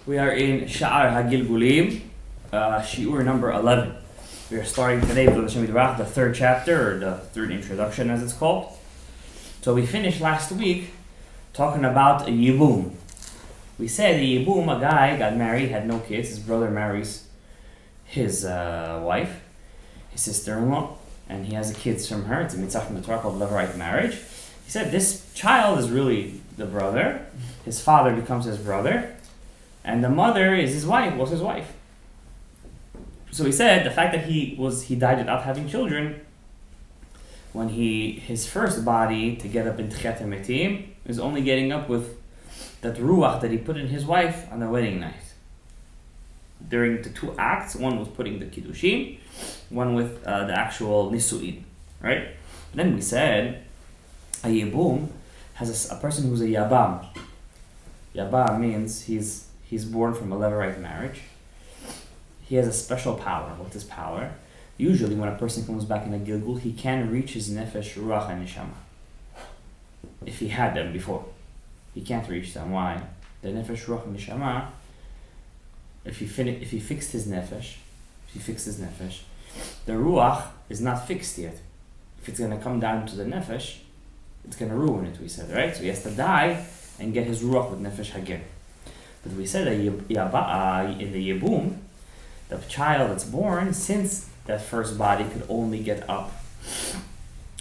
We are in Sha'ar Hagilgulim, Shi'ur number 11. We are starting today with the third chapter, or the third introduction as it's called. So we finished last week talking about a Yibum. We said a Yibum, a guy got married, had no kids, his brother marries his wife, his sister-in-law, and he has kids from her. It's a mitzvah from the Torah called levirate marriage. He said this child is really the brother, his father becomes his brother, and the mother is his wife, was his wife. So he said the fact that he died without having children, when his first body to get up in Tchiat HaMetim is only getting up with that ruach that he put in his wife on the wedding night. During the two acts, one was putting the kiddushin, one with the actual nisu'in, right? And then we said a yibum has a person who's a yabam. Yabam means he's born from a levirate marriage. He has a special power. What's his power? Usually when a person comes back in a gilgul, he can reach his nefesh, ruach, and neshama. If he had them before. He can't reach them. Why? The nefesh, ruach, and neshama, if he fixed his nefesh, the ruach is not fixed yet. If it's going to come down to the nefesh, it's going to ruin it, we said, right? So he has to die and get his ruach with nefesh again. But we said that in the yibum, the child that's born, since that first body could only get up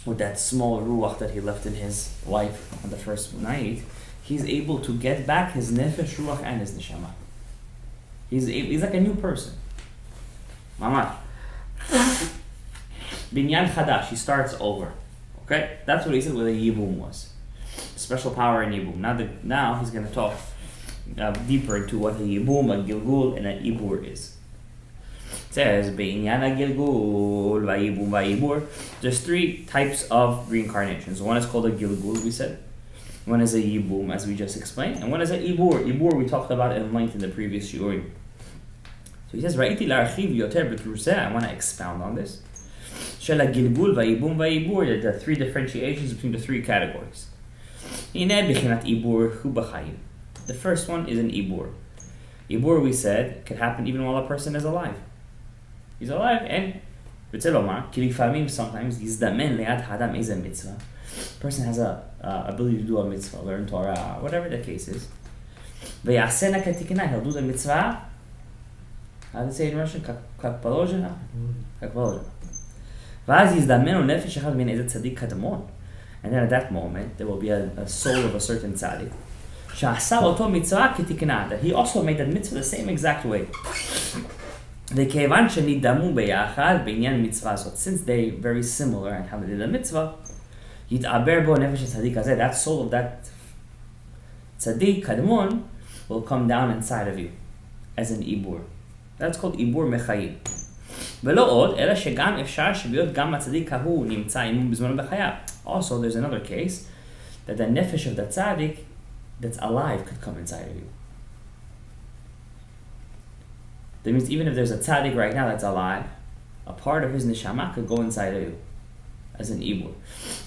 with that small ruach that he left in his wife on the first night, he's able to get back his nefesh, ruach, and his neshama. He's like a new person. Mama. Binyan chadash, he starts over. Okay? That's what he said what a yibum was. Special power in yibum. Now he's going to talk deeper into what a yibum, a gilgul, and a ibur is. It says, Binyan gilgul, vayibum, vayibur. There's three types of reincarnations. One is called a gilgul, we said. One is a yibum, as we just explained. And one is a ibur. Ibur we talked about in length in the previous shiurim. So he says, Ra'iti la'archiv yoter b'truseh. I want to expound on this. Shel ha'gilgul, vayibum, vayibur. There are three differentiations between the three categories. Hineh b'chinat ibur hu b'chayim. The first one is an ibur. Ibur, we said, can happen even while a person is alive. He's alive, and sometimes yizdamen le'ad hadam is a mitzvah. Person has a ability to do a mitzvah, learn Torah, whatever the case is. V'yasena ketikina, he'll do the mitzvah. How do you say it in Russian? Kak poложено. V'az yizdamenu nefesh echad min ezet tzadik kadmon. And then at that moment, there will be a soul of a certain tzaddik. Sha'asa oto mitzvah ketikina, that he also made that mitzvah the same exact way. Since they're very similar and how they did the mitzvah, that soul of that tzaddik kadmon will come down inside of you as an ibur. That's called ibur mechayim. Also, there's another case that the nefesh of the tzaddik that's alive could come inside of you. That means even if there's a tzaddik right now that's alive, a part of his neshama could go inside of you as an ibur.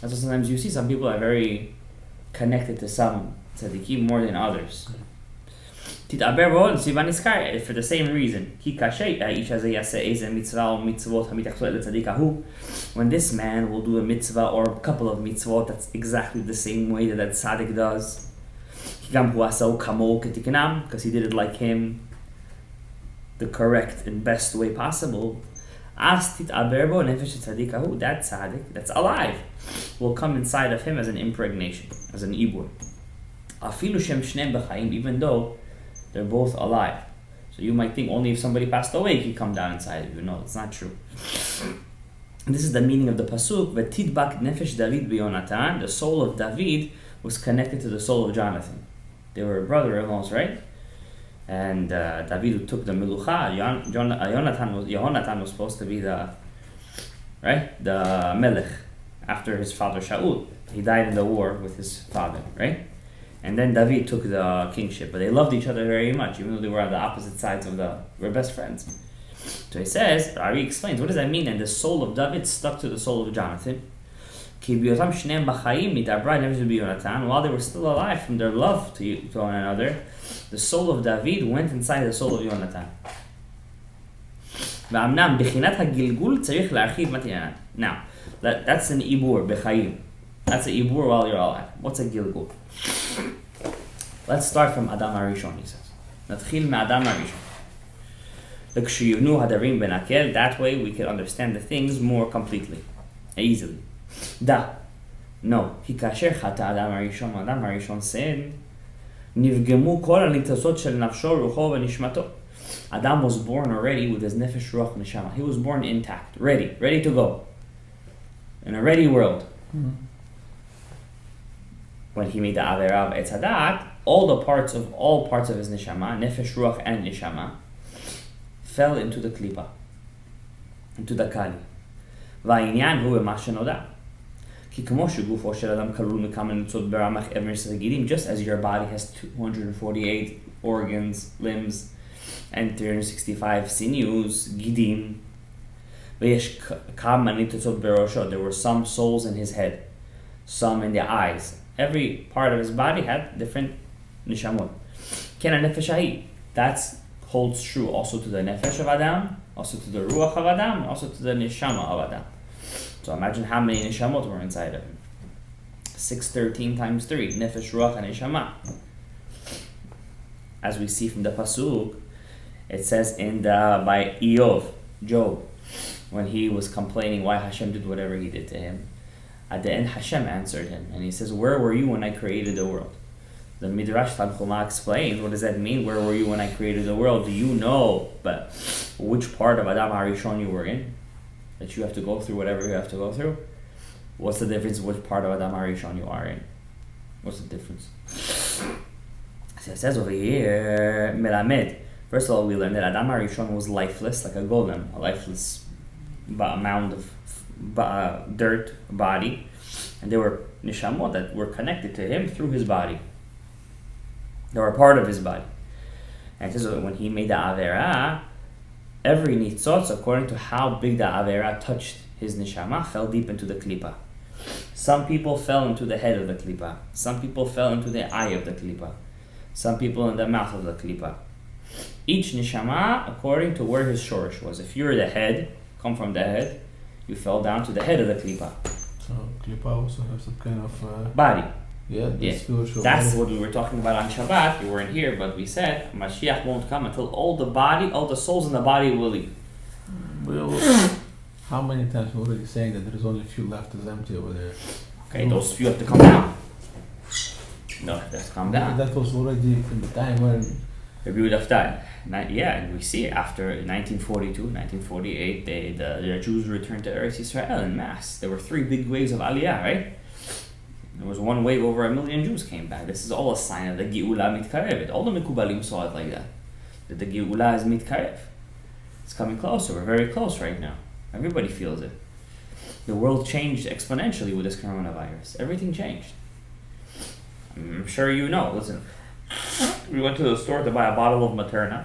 That's why sometimes you see some people are very connected to some tzaddikim more than others. For the same reason. When this man will do a mitzvah or a couple of mitzvot that's exactly the same way that tzaddik does, because he did it like him, the correct and best way possible, that tzaddik that's alive will come inside of him as an impregnation, as an ibur. Even though they're both alive. So you might think only if somebody passed away he'd come down inside of you. No, it's not true. And this is the meaning of the pasuk, V'tidbak nefesh David b'Yonatan. The soul of David was connected to the soul of Jonathan. They were brother-in-laws, right? And David took the melucha. Yehonatan was supposed to be the melech after his father Sha'ul. He died in the war with his father, right? And then David took the kingship, but they loved each other very much, even though they were on the opposite sides were best friends. So he says, Ari explains, what does that mean? And the soul of David stuck to the soul of Jonathan. While they were still alive from their love to one another, the soul of David went inside the soul of Yonatan. Now, that's an ibur b'chayim. That's an ibur while you're alive. What's a gilgul? Let's start from Adam HaRishon, he says. נתחיל מאדם הראשון. That way we can understand the things more completely, easily. No. כי כאשר חטא אדם הראשון sinned, נפגמו כל הניצוצות של נפשו, רוחו ונשמתו. Adam was born already with his nefesh, ruach, neshama. He was born intact, ready to go. In a ready world. Mm-hmm. When he made the Avera of Etz Hadat, all parts of his neshama, nefesh, ruach, and neshama, fell into the klipa, into the kali. והעניין הוא במה שנודע. כי כמו שגופו של אדם כלול מכמה ניצוצות ברמ"ח איבר גידים, just as your body has 248 organs, limbs, and 365 sinews, gidim, ויש כמה ניצוצות בראשו, there were some souls in his head, some in the eyes. Every part of his body had different nishamot. כן הנפש ההיא, that holds true also to the nefesh of Adam, also to the ruach of Adam, also to the neshama of Adam. So imagine how many neshamot were inside of him. 613 times 3, nefesh, ruach, and neshama. As we see from the pasuk, it says by Job, when he was complaining why Hashem did whatever he did to him, at the end Hashem answered him, and he says, where were you when I created the world? The Midrash Tanchuma explains, what does that mean? Where were you when I created the world? Do you know but which part of Adam HaRishon you were in? That you have to go through whatever you have to go through? What's the difference which part of Adam HaRishon you are in? What's the difference? So it says over here, Melamed. First of all, we learned that Adam HaRishon was lifeless, like a golem, a lifeless mound of dirt body. And there were neshamot that were connected to him through his body. They were a part of his body. And it says when he made the Avera, every nitzotz, according to how big the Avera touched his neshama, fell deep into the klipa. Some people fell into the head of the klipa. Some people fell into the eye of the klipa. Some people in the mouth of the klipa. Each neshama according to where his shorish was. If you're the head, come from the head, you fell down to the head of the klipa. So klipa also has some kind of body. Yeah. Spiritual. That's what we were talking about on Shabbat. You weren't here, but we said Mashiach won't come until all the souls in the body will leave. How many times we're already saying that there's only a few left is empty over there? Okay, those few have to come down. No, that's come down. That was already in the time when Rabbi would have died. And we see it after 1942, 1948, the Jews returned to Eretz Yisrael en masse. There were 3 big waves of Aliyah, right? There was one wave, over 1 million Jews came back. This is all a sign of the Geula mitkarevet. All the Mekubalim saw it like that. That the Geula is mitkarev. It's coming closer. We're very close right now. Everybody feels it. The world changed exponentially with this coronavirus. Everything changed. I'm sure you know. Listen, we went to the store to buy a bottle of Materna.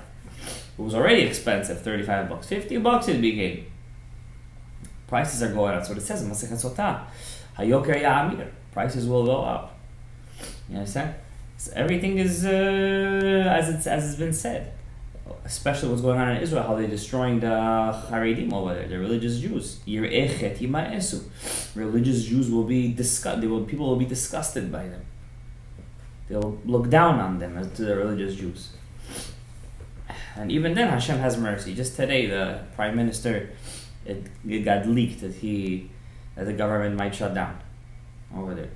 It was already expensive, $35. $50 it became. Prices are going up. That's what it says in Masechet Sotah. Hayoker ya'amir. Prices will go up. You understand? So everything is as it's been said. Especially what's going on in Israel, how they're destroying the Haredim over there, the religious Jews. Religious Jews will be people will be disgusted by them. They'll look down on them as to the religious Jews. And even then Hashem has mercy. Just today the Prime Minister, it got leaked that the government might shut down over there.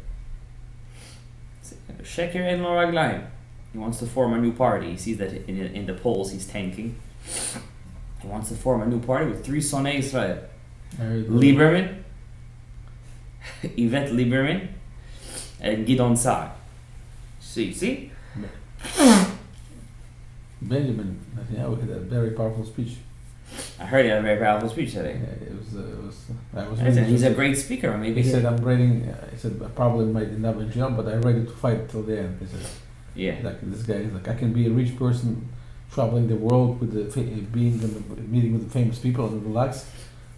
Sheker en lo raglayim. He wants to form a new party. He sees that in the polls he's tanking. He wants to form a new party with 3 Sonei Israel. Lieberman, Yvette Lieberman, and Gidon Saar. See? Benjamin Netanyahu had a very powerful speech. I heard he had a very powerful speech today. Yeah, he's a great speaker. Maybe he said, "I'm ready." He said, "I probably might end up in jail, but I'm ready to fight till the end." He said, "Yeah, like this guy is like, I can be a rich person, traveling the world with meeting with the famous people and relax,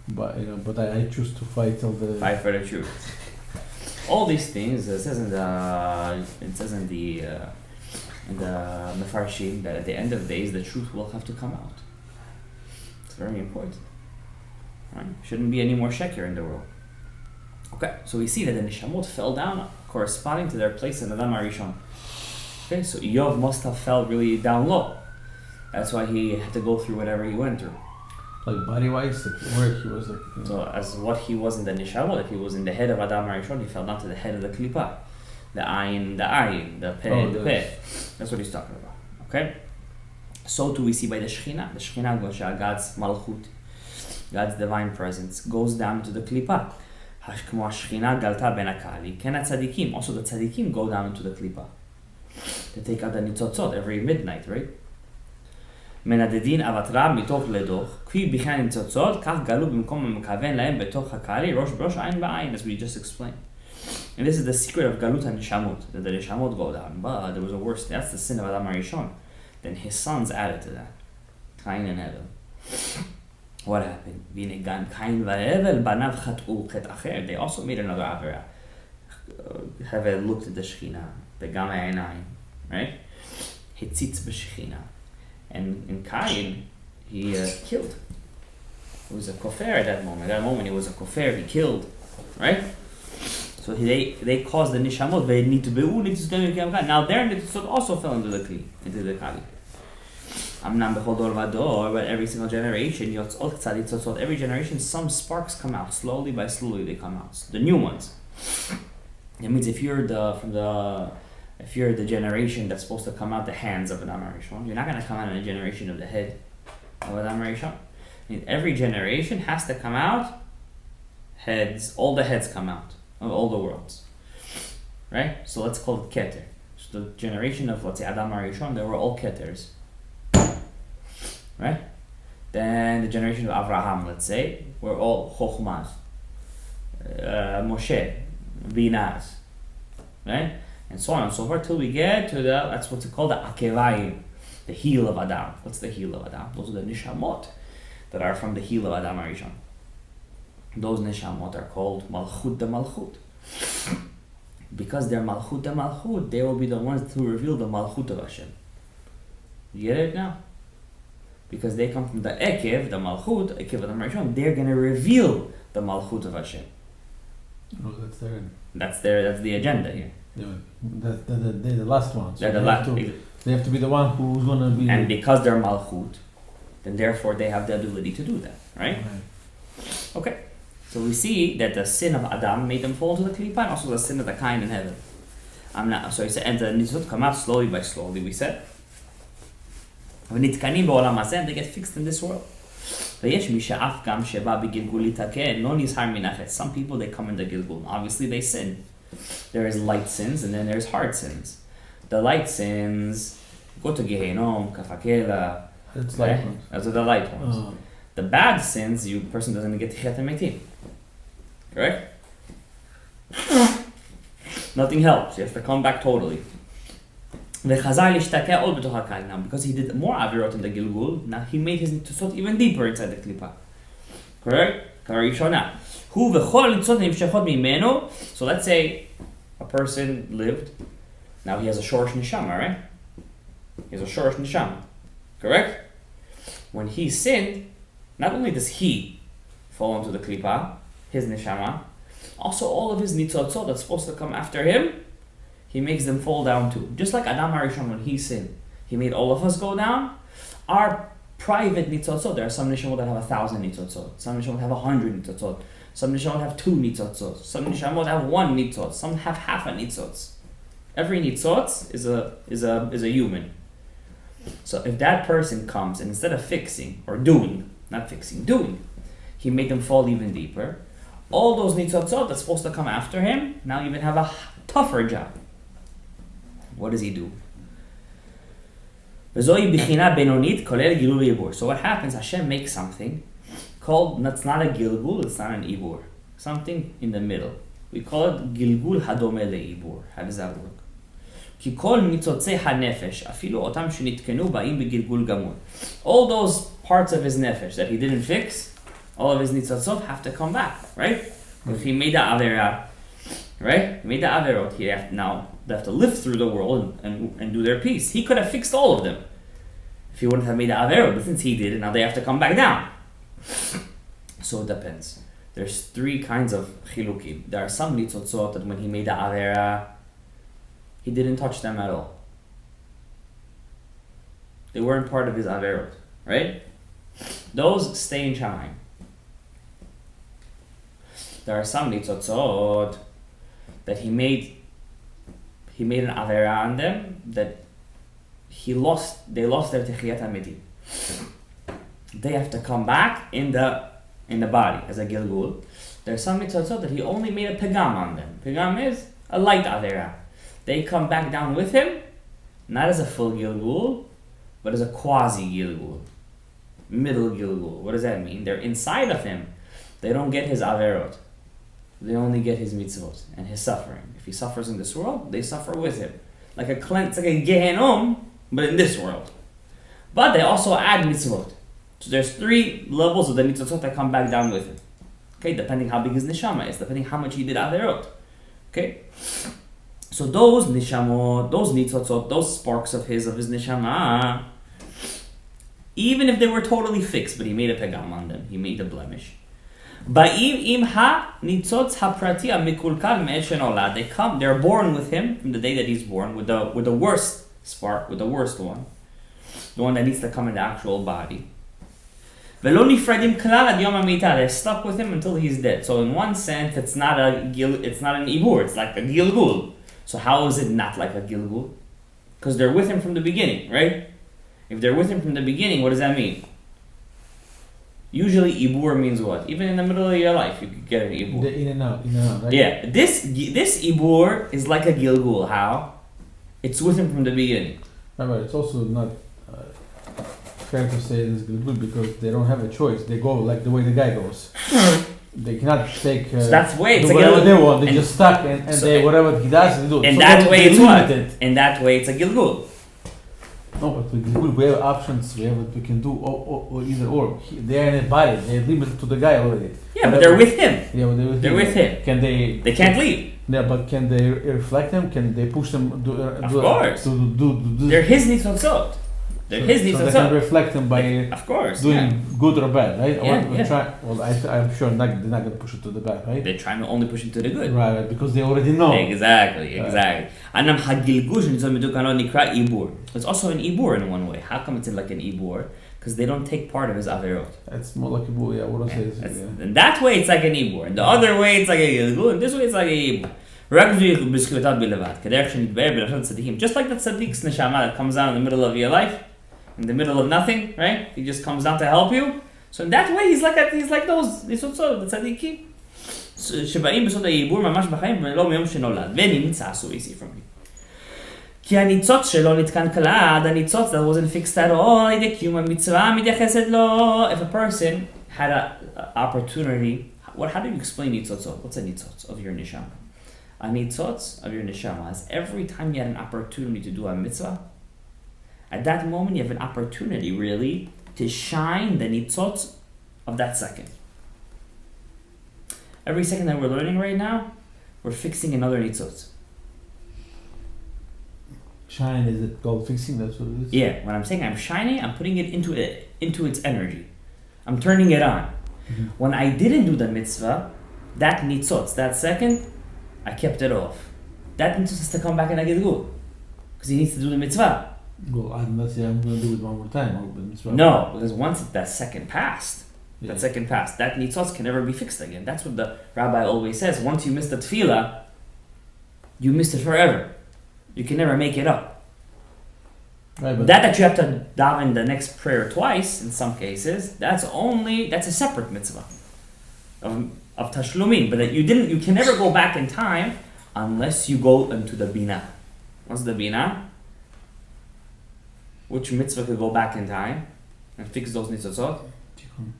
but I choose to fight till the fight for the truth." all these things, it says in the Mefarshim that at the end of days the truth will have to come out. It's very important. Right? Shouldn't be any more sheker in the world. Okay, so we see that the Neshamot fell down corresponding to their place in Adam HaRishon. Okay, so Yov must have fell really down low. That's why he had to go through whatever he went through. Like body-wise, where he was like... So as what he was in the Neshamot, if he was in the head of Adam HaRishon, he fell down to the head of the Klippa. The Ayin, the Peh, the Peh. That's what he's talking about. Okay? So too we see by the Shekhinah. The Shekhinah, God's Malchut, God's divine presence, goes down to the Klippa. Also the tzaddikim go down into the Klippa. They take out the nitzotzot every midnight, right? מנדדין אבטרה מתוך לדוח, כפי בכלל ניצוצות, כך גלו במקום המכוון להם בתוך הקהלי, ראש בראש, עין בעין, as we just explained. And this is the secret of Galut HaNeshamot, that the Neshamot go down. But there was a worse, that's the sin of Adam HaRishon. Then his sons added to that. Cain and Abel. What happened? והנה גם קין והבל בניו חטאו חטא אחר. They also made another עבירה. Hevel looked at the Shekhinah, וגם העיניים, right? הציץ בשכינה. And in Cain, he killed. He was a kofar at that moment. At that moment, he was a kofar. He killed, right? So they caused the nishamot. They need to be. Now their nitzot also fell into the kli, into the kali. Amnam bechol dor vador, but every single generation, yotzot tzadit tzotzot. Every generation, some sparks come out slowly by slowly. They come out. The new ones. That means if you're the generation that's supposed to come out the hands of Adam HaRishon, you're not going to come out in a generation of the head of Adam HaRishon. I mean, every generation has to come out heads, all the heads come out of all the worlds. Right? So let's call it Keter. So the generation of, let's say, Adam HaRishon, they were all Keters. Right? Then the generation of Avraham, let's say, were all Chochmas, Moshe, Binaz. Right? And so on and so forth till we get to that's what's called the Akevayim, the heel of Adam. What's the heel of Adam? Those are the Nishamot that are from the heel of Adam HaRishon. Those Nishamot are called Malchut de Malchut. Because they're Malchut de Malchut, they will be the ones to reveal the Malchut of Hashem. You get it now? Because they come from the Ekev, the Malchut, Ekev of Adam HaRishon, they're going to reveal the Malchut of Hashem. Oh, that's the agenda here. They're the last ones. So they have to be the one who's going to be... And because they're Malchut, then therefore they have the ability to do that, right? Okay. So we see that the sin of Adam made them fall to the Klippa, and also the sin of the Cain in heaven. And the Nitzot come out slowly by slowly, we said. And they get fixed in this world. Some people, they come in the Gilgul. Obviously, they sin. There is light sins and then there's hard sins. The light sins go to Gehenom, Kafakela. That's light ones. Those are the light ones. The bad sins, person doesn't get Tichat HaMetim. Correct? Nothing helps. He has to come back totally. Now, because he did more avirot in the Gilgul, now he made his nitzot even deeper inside the Klippa. Correct? So let's say a person lived, now he has a shorish neshama, right? He has a shorish neshama. Correct? When he sinned, not only does he fall into the Klippa, his neshama, also all of his nitzotzot that's supposed to come after him, he makes them fall down too. Just like Adam HaRishon, when he sinned, he made all of us go down. Our private nitzotzot, there are some nishamot that have 1,000 nitzotzot. Some nishamot have 100 nitzotzot. Some nishamot have 2 nitzotzot. Some nishamot have 1 nitzot. Some have half a nitzot. Every nitzot is a human. So if that person comes and instead of fixing or doing, he made them fall even deeper. All those nitzotzot that's supposed to come after him now even have a tougher job. What does he do? So what happens, Hashem makes something called, that's not a Gilgul, it's not an Ibur. Something in the middle. We call it Gilgul Hadome Le'ibur. How does that work? All those parts of his nefesh that he didn't fix, all of his nitzotzot have to come back, right? If he made the avera, right? He made the averot. They have to live through the world and do their piece. He could have fixed all of them if he wouldn't have made the averot, but since he did it, now they have to come back down. So it depends. There's three kinds of chilukim. There are some nitzotzot that when he made the avera, he didn't touch them at all. They weren't part of his averot, right? Those stay in Shamayim. There are some nitzotzot that he made an avera on them that they lost their techiyat hamiti. They have to come back in the body as a gilgul. There are some mitzotzot that he only made a pegam on them. Pegam is a light avera. They come back down with him, not as a full gilgul, but as a quasi gilgul, middle gilgul. What does that mean? They're inside of him. They don't get his averot. They only get his mitzvot and his suffering. If he suffers in this world, they suffer with him. Like a gehenom, but in this world. But they also add mitzvot. So there's three levels of the nitzotzot that come back down with him. Okay, depending how big his neshama is, depending how much he did averot. Okay? So those nishamot, those nitzotzot, those sparks of his neshama, even if they were totally fixed, but he made a pegam on them, he made a blemish. They come, they're born with him from the day that he's born, with the worst spark, with the worst one, the one that needs to come in the actual body. They're stuck with him until he's dead. So in one sense, it's not an ibur, it's like a gilgul. So how is it not like a gilgul? Because they're with him from the beginning, right? If they're with him from the beginning, what does that mean? Usually ibur means what? Even in the middle of your life, you could get an ibur. The in and out, right? Yeah, this ibur is like a gilgul. How? It's with him from the beginning. Right, but it's also not fair to say it's good because they don't have a choice. They go like the way the guy goes. They cannot take so that's the way it's whatever they want. They just stuck and so they whatever he does they do. In so that way, it's what? In that way, it's a gilgul. No, but we have options. We have what we can do, or either or. They are in a body. They're limited to the guy already. Yeah, but they're with him. Yeah, but they're with him. Can they? They can't leave. Yeah, but can they reflect them? Can they push them? Of course. Do they're his nitzotzot. They're his nitzotzot. So they can reflect them by of course, doing good or bad, right? Yeah, I'm sure they're not going to push it to the bad, right? They're trying to only push it to the good. Right, because they already know. Exactly. It's also an ibur in one way. How come it's in like an ibur? Because they don't take part of his averot. It's more like a ibur, yeah. What I say in that way, it's like an ibur. In the other way, it's like a gilgul. In this way, it's like a ibur. Just like that tzadik's neshama that comes down in the middle of your life, in the middle of nothing, right? He just comes down to help you. So in that way, he's like those ניצוצות, the tzadikim. שבאים בסוד העיבור ממש בחיים ולא מיום שנולד. ונמצא עשו easy from me. כי הניצוץ שלו נתקן כלל, the ניצוץ that wasn't fixed at all, לידי קיום המצווה מתייחסת לו. If a person had an opportunity, how do you explain ניצוצות? What's a ניצוץ of your neshama? A ניצוץ of your neshama is every time you had an opportunity to do a mitzvah, at that moment you have an opportunity really to shine the nitzotz of that second. Every second that we're learning right now, we're fixing another nitzotz. Shine, is it called fixing? That's what it is? Yeah, when I'm saying I'm shining, I'm putting it into its energy. I'm turning it on. Mm-hmm. When I didn't do the mitzvah, that nitzotz, that second, I kept it off. That nitzotz has to come back and I get good. Because he needs to do the mitzvah. Well, unless I'm going to do it one more time. No, because once that second passed, that nitzotz can never be fixed again. That's what the rabbi always says. Once you miss the tefillah, you missed it forever. You can never make it up. Right, but that you have to daven the next prayer twice, in some cases, that's a separate mitzvah of tashlumin. But that you can never go back in time unless you go into the bina. What's the bina? Which mitzvah could go back in time and fix those nitzotzot? Tikkun.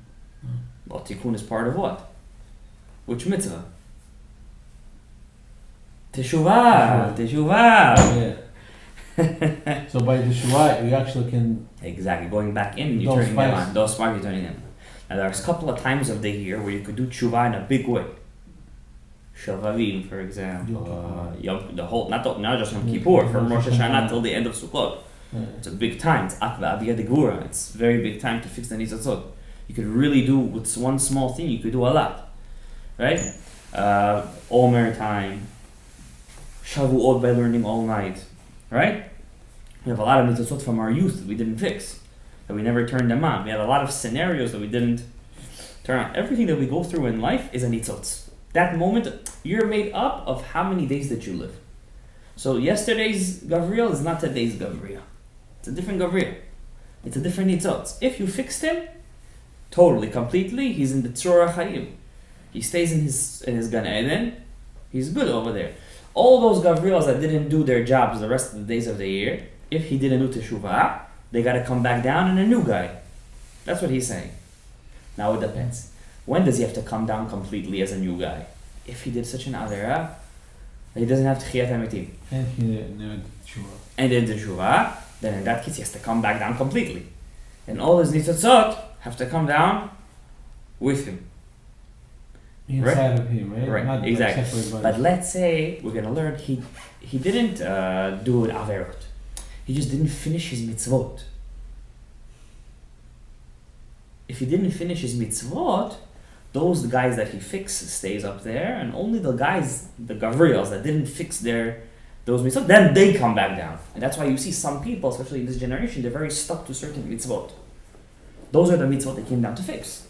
Well, tikkun is part of what? Which mitzvah? Teshuvah. Yeah. So by teshuvah, you actually can... Exactly. Going back in, you're turning them on. Those sparks, you're turning them on. Now, there's a couple of times of the year where you could do teshuvah in a big way. Shavavim, for example, the whole, not just Yom Kippur, from Rosh Hashanah till the end of Sukkot. It's a big time. It's Akba Abiyah de Gura. It's a very big time to fix the Nitzotzot. You could really do, with one small thing, you could do a lot. Right? Omer time, Shavuot by learning all night. Right? We have a lot of Nitzotzot from our youth that we didn't fix, that we never turned them on. We had a lot of scenarios that we didn't turn on. Everything that we go through in life is a Nitzotz. That moment, you're made up of how many days that you live. So yesterday's Gavriel is not today's Gavriel. It's a different Gavriel. It's a different Nitzotz. If you fixed him, totally, completely, he's in the Tzorah Chaim. He stays in his Gan Eden. He's good over there. All those Gavriels that didn't do their jobs the rest of the days of the year, if he didn't do Teshuvah, they got to come back down and a new guy. That's what he's saying. Now it depends. When does he have to come down completely as a new guy? If he did such an Avera, he doesn't have Tchiyat HaMetim. And he never did Teshuvah. And did Teshuvah, then in that case he has to come back down completely. And all his Nitzotzot have to come down with him. Inside of him, right? Right, Not exactly. Like but let's say we're going to learn he didn't do an Averot. He just didn't finish his mitzvot. If he didn't finish his mitzvot, those guys that he fixed stays up there, and only the guys, the Gavriels, that didn't fix those mitzvot, then they come back down. And that's why you see some people, especially in this generation, they're very stuck to certain mitzvot. Those are the mitzvot they came down to fix.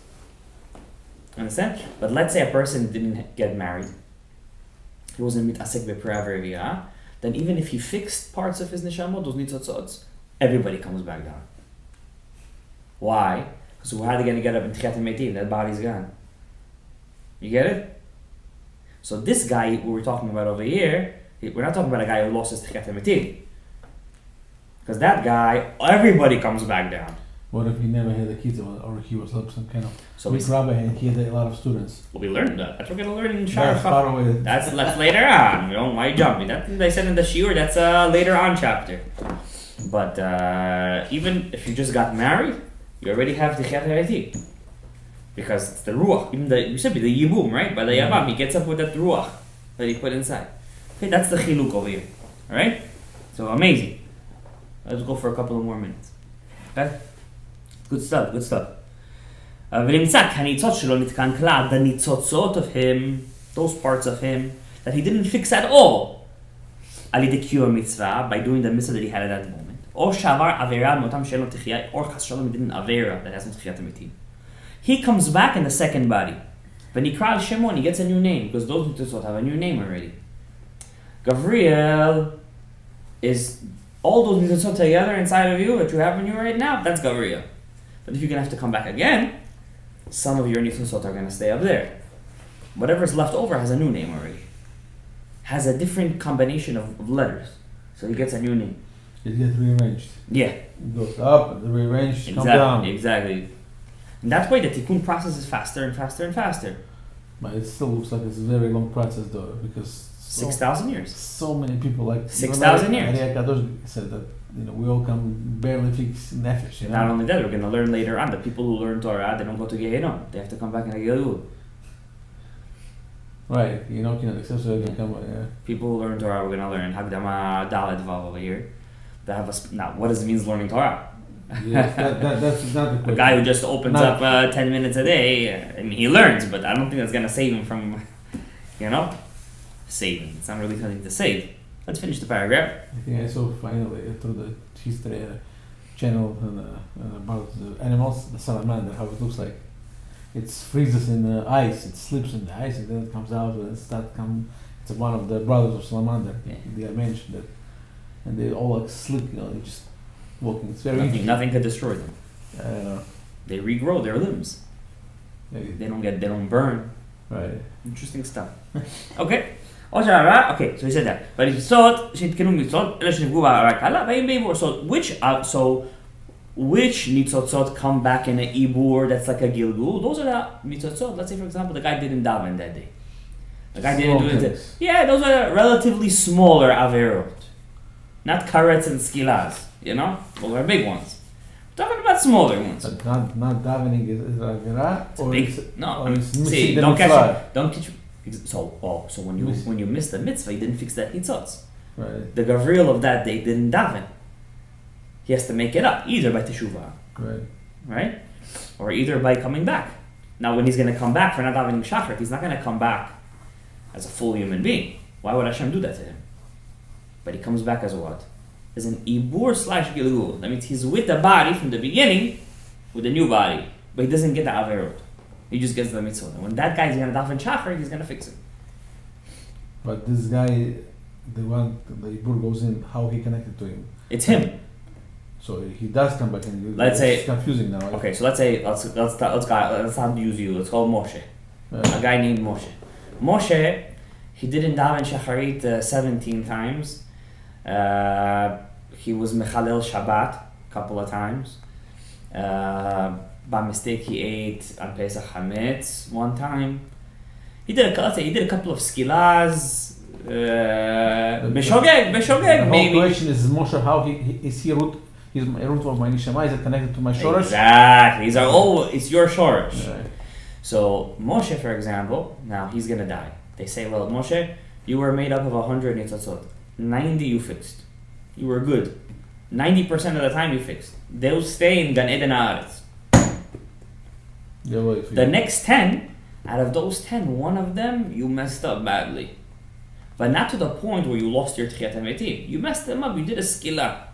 Understand? But let's say a person didn't get married. He wasn't mitasek be'praveriya. Then even if he fixed parts of his neshama, those nitzotzot, everybody comes back down. Why? Because how are they going to get up in Tchiyat HaMetim? That body's gone. You get it? So this guy who we're talking about over here, we're not talking about a guy who lost his Tchiyat HaMetim. Because that guy, everybody comes back down. What if he never had a kids or he was some kind of So big rabbi and he had a lot of students? Well, we learned that. That's what we're going to learn in Sha'ar. Sha'ar. That's later on. You know, why are you jumping? That they said in the Shiur, that's a later on chapter. But even if you just got married, you already have the Tchiyat HaMetim. Because it's the Ruach. Even you said the Yibum, right? By the Yavam, he gets up with that Ruach that he put inside. Okay, that's the Chiluk over here. Alright? So amazing. Let's go for a couple of more minutes. Okay? Good stuff, good stuff. ונמצא כניצות שלו נתקן כלל, the ניצוצות of him, those parts of him, that he didn't fix at all, על ידי קיום מצווה, by doing the mitzvah that he had at that moment. או שעבר עבירה מאותם שאין לו תחייה, or חס שלום, he didn't עבירה, that has no תחיית המתים. He comes back in the second body. ונקרא על שמו, and he gets a new name, because those ניצוצות have a new name already. Gavriel is all those ניצוצות together inside of you that you have in you right now, that's Gavriel. But if you're going to have to come back again, some of your Nitzotzot are going to stay up there. Whatever's left over has a new name already. Has a different combination of letters. So he gets a new name. It gets rearranged. Yeah. It goes up, rearranged, come down. Exactly. And that way the tikkun process is faster and faster and faster. But it still looks like it's a very long process though, because 6,000 years. So many people, like 6,000 years. Ariya Kadosh said that we all come barely fix nefesh. Not only that, we're going to learn later on. The people who learn Torah, they don't go to Gehenom. They have to come back in a Gilgul. Right, except so they come. People who learn Torah, we're going to learn Hagdama Dalet Vav over here. They have now, what does it mean learning Torah? Yes, that's not the question. A guy who just opens up 10 minutes a day, I mean, he learns, but I don't think that's going to save him from, saving. It's not really something to save. Let's finish the paragraph. I think I saw finally through the history channel about the animals, the salamander, how it looks like. It freezes in the ice, it slips in the ice, and then it comes out and it's one of the brothers of salamander. Yeah. They mentioned that, and they all like slip, they're just walking. It's very interesting. Nothing could destroy them. I don't know. They regrow their limbs. They don't burn. Right. Interesting stuff. Okay. Okay, so he said that. But if you thought שהתקנו מצוות, אלה שנפגעו רק הלאה, באים בעיבור. So which nitzotzot come back in a ibur that's like a gilgul? Those are the nitzotzot. Let's say, for example, the guy didn't daven that day. The guy didn't do it. Yeah, those are relatively smaller averot. Not karets and skilas, Those are big ones. We're talking about smaller ones. But not davening is avera, or big, it's, no, or it's see, don't don't catch So when you miss the mitzvah, you didn't fix that nitzotz. Right. The gavril of that day didn't daven. He has to make it up, either by teshuvah, right? Or either by coming back. Now, when he's going to come back for not davening shachar, he's not going to come back as a full human being. Why would Hashem do that to him? But he comes back as what? As an ibur / gilgul. That means he's with the body from the beginning, with the new body, but he doesn't get the averot. He just gets the mitzvah. And when that guy's going to daven shachar, he's going to fix it. But this guy, the ibur goes in, how he connected to him? It's him. So he does come back, and let's say it's confusing now. Right? Okay, so let's not use you. Let's call Moshe. A guy named Moshe. Moshe, he didn't daven shacharit 17 times. He was mechalel Shabbat a couple of times. By mistake, he ate on Pesach Hametz one time. He did a couple of skillas. Beshogeg, maybe. The whole question is Moshe, how is he root? He's a root of my neshama. Is it connected to my shoresh? Exactly. It's your shoresh. Right. So Moshe, for example, now he's gonna die. They say, well, Moshe, you were made up of 100 nitzotzot. 90 you fixed. You were good. 90% of the time you fixed. They'll stay in Gan Eden Haaretz. The next 10, out of those 10, one of them you messed up badly. But not to the point where you lost your Tchiyat HaMetim. You messed them up. You did a skila.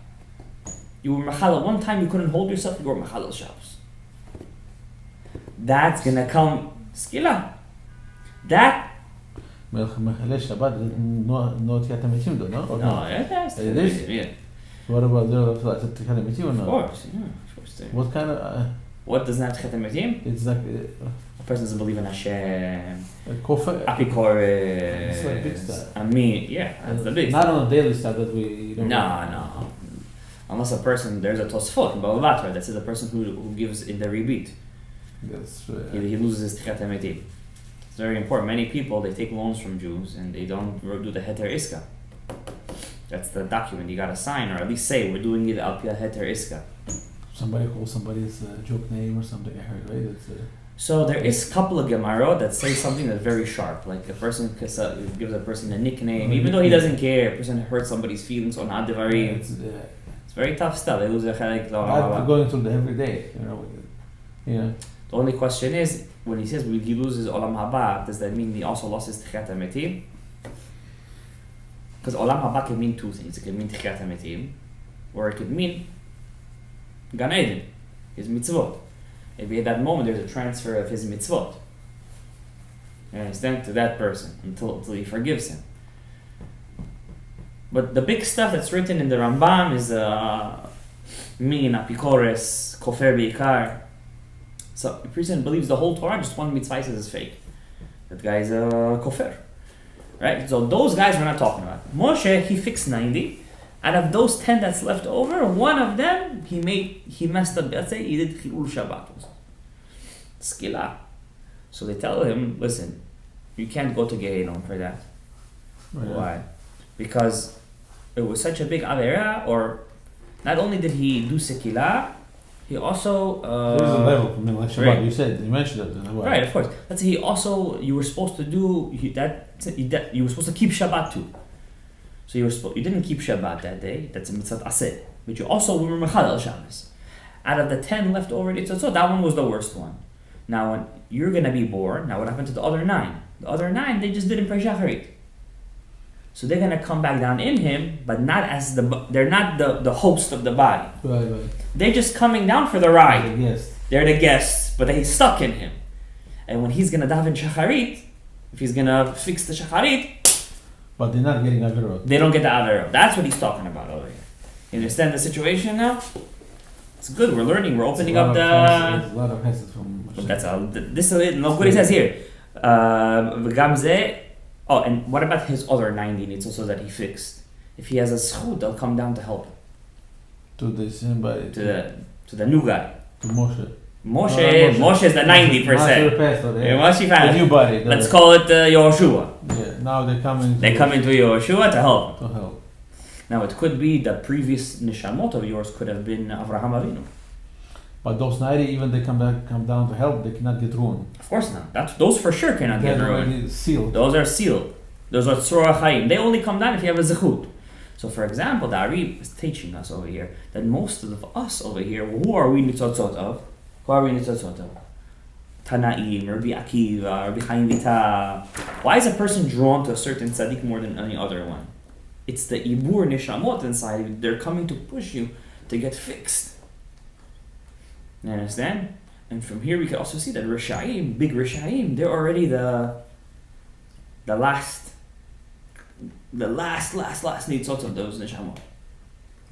You were mechalel. One time you couldn't hold yourself. You were mechalel Shabbos. That's gonna come skila. That. Mechalel Shabbat, no Tchiyat HaMetim though, no? No, it is. Yeah. What about the Tchiyat HaMetim or not? Of course. What kind of? What does not Tchiyat HaMetim? It's like a person doesn't believe in Hashem. It's like big stuff. That's the big not stuff. on a daily stuff that we don't. No. Unless a person, there's a Tosfot in Bava Batra that says a person who gives in the rebit. That's he loses his Tchiyat HaMetim. It's very important. Many people, they take loans from Jews and they don't do the Heter Iska. That's the document you gotta sign, or at least say we're doing it al pi Heter Iska. Somebody calls somebody's joke name or something, I heard, right? So there is a couple of Gemara that say something that's very sharp. Like a person gives a person a nickname, even though he doesn't care. A person hurts somebody's feelings on Adivarim. It's very tough stuff. They lose their chelik. I'm going through the everyday, Yeah. The only question is, when he says he loses Olam Haba, does that mean he also lost his Tchiyat HaMetim? Because Olam Haba can mean two things. It can mean Tchiyat HaMetim, or it could mean Gan Eden, his mitzvot. Maybe at that moment there's a transfer of his mitzvot. You understand? To that person until he forgives him. But the big stuff that's written in the Rambam is Min, Apikores, Kofer Beikar. So a person believes the whole Torah, just one mitzvah says is fake. That guy is a Kofer. Right? So those guys we're not talking about. Moshe, he fixed 90. Out of those 10 that's left over, one of them he messed up. Let's say he did Chilul Shabbat. Skila. So they tell him, listen, you can't go to Gehenom for that. Right. Why? Because it was such a big avera, or not only did he do Sekila, he also there's a level from like Shabbat. Right. You mentioned it. Right, of course. Let's say he also, you were supposed to do you were supposed to keep Shabbat too. So you didn't keep Shabbat that day. That's a mitzvah aseh. But you also were mechalel Shabbos. Out of the 10 left over, so that one was the worst one. Now, when you're gonna be born, now what happened to the other 9? The other 9, they just didn't pray shacharit. So they're gonna come back down in him, but not as they're not the host of the body. Right. They're just coming down for the ride. Yes. They're the guests, but they stuck in him. And when he's gonna daven shacharit, if he's gonna fix the shacharit, but they're not getting averot. They don't get the averot. That's what he's talking about over here. You understand the situation now? It's good. We're learning. We're opening up the. There's a lot of hesed from. But that's all. This is it. Look what he says here. Oh, and what about his other 90 needs also that he fixed? If he has a zchut, they'll come down to help him. To the same body. To the new guy. To Moshe. Moshe is the 90%. Moshe the new body. Let's call it Yehoshua. Yeah. Now they're coming. They come into Yehoshua to help him. To help. Now it could be the previous nishamot of yours could have been Avraham Avinu. But those 90, even they come down to help, they cannot get ruined. Of course not. Those for sure cannot get They're ruined. already sealed. Those are sealed. Those are tzorah chaim. They only come down if you have a zechut. So for example, the Ari is teaching us over here that most of us over here, who are we nitzotzot of? Tanaim, Rabbi Akiva, Rabbi Chaim Vita. Why is a person drawn to a certain tzaddik more than any other one? It's the ibur nishamot inside you. They're coming to push you to get fixed. You understand? And from here we can also see that Rishaim, big Rishaim, they're already the last nitzot of those neshamot.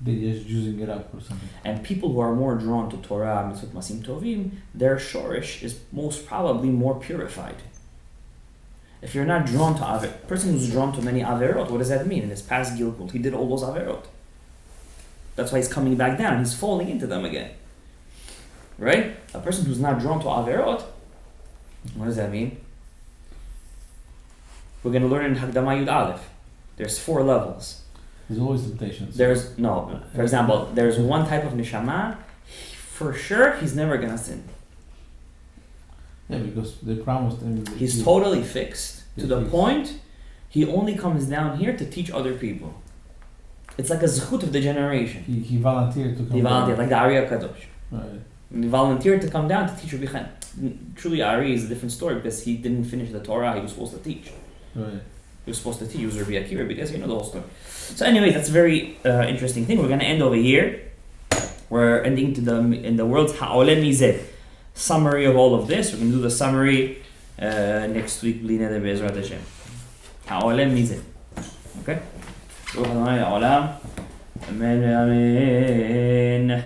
They're just using it up or something. And people who are more drawn to Torah, mitzvot, masim tovim, their shorish is most probably more purified. If you're not drawn to a person who's drawn to many averot, what does that mean? In his past Gilgul, he did all those averot. That's why he's coming back down. He's falling into them again. Right? A person who's not drawn to averot, what does that mean? We're going to learn in Hagdama Yud Aleph. There's 4 levels. There's always temptations. For example, there's one type of neshama, for sure he's never going to sin. Yeah, because they promised him. He's totally fixed to the point he only comes down here to teach other people. It's like a zechut of the generation. He volunteered to come He volunteered, like the Ari HaKadosh. Right. He volunteered to come down to teach Rabbi Chaim. Truly, Ari is a different story because he didn't finish the Torah he was supposed to teach. Right. He was supposed to teach, he was Rabbi Akiva, because you know the whole story. So anyway, that's a very interesting thing. We're going to end over here. We're ending in the world's Ha'olem Mizeh. Summary of all of this. We're going to do the summary next week. Bli neder be'ezrat Hashem. Ha'olem Mizeh. Okay? Amen. Amen.